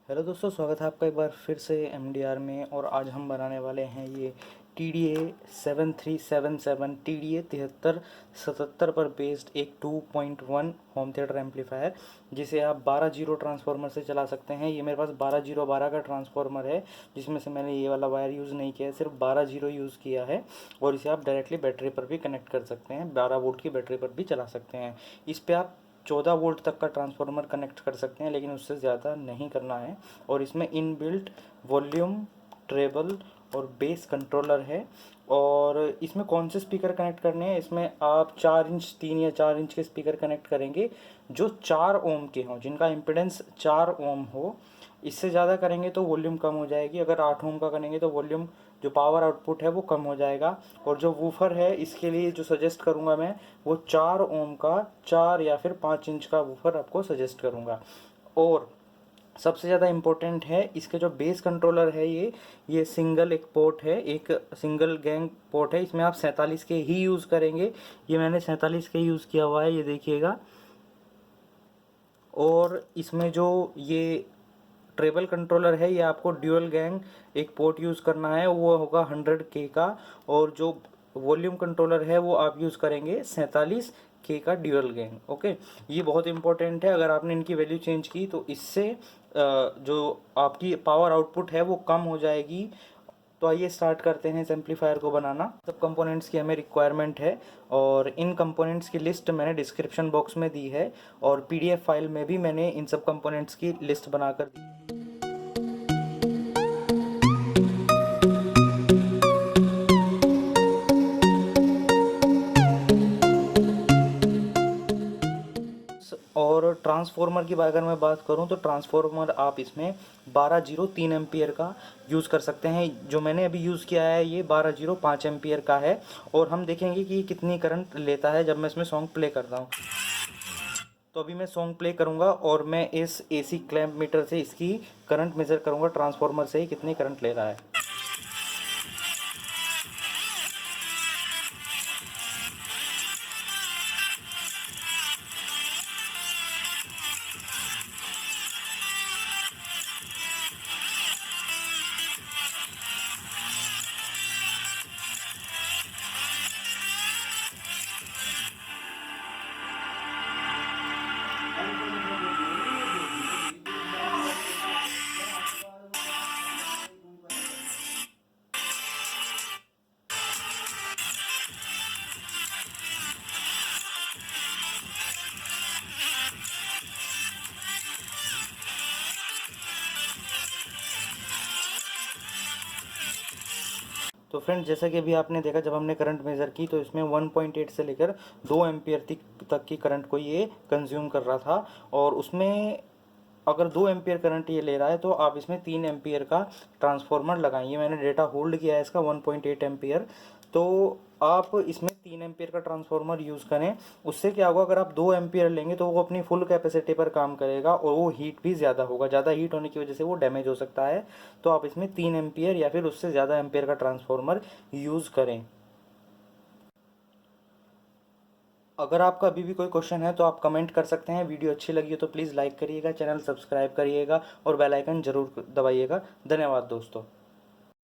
Hello दोस्तों, स्वागत है आपका एक बार फिर से एमडीआर में। और आज हम बनाने वाले हैं ये TDA 7377 TDA 7377 पर बेस्ड एक 2.1 होम थिएटर एम्पलीफायर, जिसे आप 12 जीरो ट्रांसफार्मर से चला सकते हैं। ये मेरे पास 12 का ट्रांसफार्मर है, जिसमें से मैंने ये वाला वायर यूज़ नहीं किया है, सिर्फ 12 जीरो यूज़ किया है। और इसे आप डायरेक्टली बैटरी पर भी कनेक्ट कर सकते हैं, 12 वोल्ट की बैटरी पर भी चला सकते हैं। इस पर आप 14 वोल्ट तक का ट्रांसफार्मर कनेक्ट कर सकते हैं, लेकिन उससे ज़्यादा नहीं करना है। और इसमें इनबिल्ट वॉल्यूम, ट्रेबल और बेस कंट्रोलर है। और इसमें कौन से स्पीकर कनेक्ट करने हैं, इसमें आप 4 इंच, 3 या 4 इंच के स्पीकर कनेक्ट करेंगे जो 4 ओम के हों, जिनका इम्पिडेंस 4 ओम हो। इससे ज़्यादा करेंगे तो वॉल्यूम कम हो जाएगी। अगर 8 ओम का करेंगे तो वॉल्यूम, जो पावर आउटपुट है, वो कम हो जाएगा। और जो वूफर है, इसके लिए जो सजेस्ट करूँगा मैं, वो 4 ओम का 4 या फिर 5 इंच का वूफर आपको सजेस्ट करूँगा। और सबसे ज़्यादा इम्पोर्टेंट है, इसके जो बेस कंट्रोलर है, ये सिंगल एक पोर्ट है, एक सिंगल गैंग पोर्ट है। इसमें आप 47 के ही यूज़ करेंगे। ये मैंने 47 के यूज़ किया हुआ है, ये देखिएगा। और इसमें जो ये ट्रेबल कंट्रोलर है, ये आपको ड्यूअल गैंग एक पोर्ट यूज़ करना है, वो होगा 100K का। और जो वॉल्यूम कंट्रोलर है, वो आप यूज़ करेंगे 47K का ड्यूअल गैंग। ओके, ये बहुत इंपॉर्टेंट है। अगर आपने इनकी वैल्यू चेंज की तो इससे जो आपकी पावर आउटपुट है वो कम हो जाएगी। तो आइए स्टार्ट करते हैं इस एम्पलीफायर को बनाना। सब कंपोनेंट्स की हमें रिक्वायरमेंट है, और इन कंपोनेंट्स की लिस्ट मैंने डिस्क्रिप्शन बॉक्स में दी है, और PDF फाइल में भी मैंने इन सब कंपोनेंट्स की लिस्ट बनाकर दी। और ट्रांसफार्मर की अगर मैं बात करूं तो ट्रांसफार्मर आप इसमें 12 जीरो 3 एम्पियर का यूज़ कर सकते हैं। जो मैंने अभी यूज़ किया है, ये 12 जीरो 5 एम्पियर का है। और हम देखेंगे कि ये कितनी करंट लेता है जब मैं इसमें सॉन्ग प्ले करता हूँ। तो अभी मैं सॉन्ग प्ले करूँगा और मैं इस AC क्लैंप मीटर से इसकी करंट मेज़र करूँगा, ट्रांसफार्मर से ही कितनी करंट ले रहा है। तो फ्रेंड, जैसा कि अभी आपने देखा, जब हमने करंट मेज़र की तो इसमें 1.8 से लेकर 2 एम्पियर तक की करंट को ये कंज्यूम कर रहा था। और उसमें अगर 2 एम्पियर करंट ये ले रहा है तो आप इसमें 3 एम्पियर का ट्रांसफार्मर लगाएंगे। मैंने डेटा होल्ड किया है इसका 1.8 एम्पियर। तो आप इसमें 3 एम्पियर का ट्रांसफार्मर यूज़ करें। उससे क्या होगा, अगर आप 2 एम्पियर लेंगे तो वो अपनी फुल कैपेसिटी पर काम करेगा, और वो हीट भी ज़्यादा होगा। ज़्यादा हीट होने की वजह से वो डैमेज हो सकता है। तो आप इसमें 3 एम्पियर या फिर उससे ज़्यादा एम्पियर का ट्रांसफार्मर यूज़ करें। अगर आपका अभी भी कोई क्वेश्चन है तो आप कमेंट कर सकते हैं। वीडियो अच्छी लगी हो तो प्लीज़ लाइक करिएगा, चैनल सब्सक्राइब करिएगा और बेल आइकन ज़रूर दबाइएगा। धन्यवाद दोस्तों।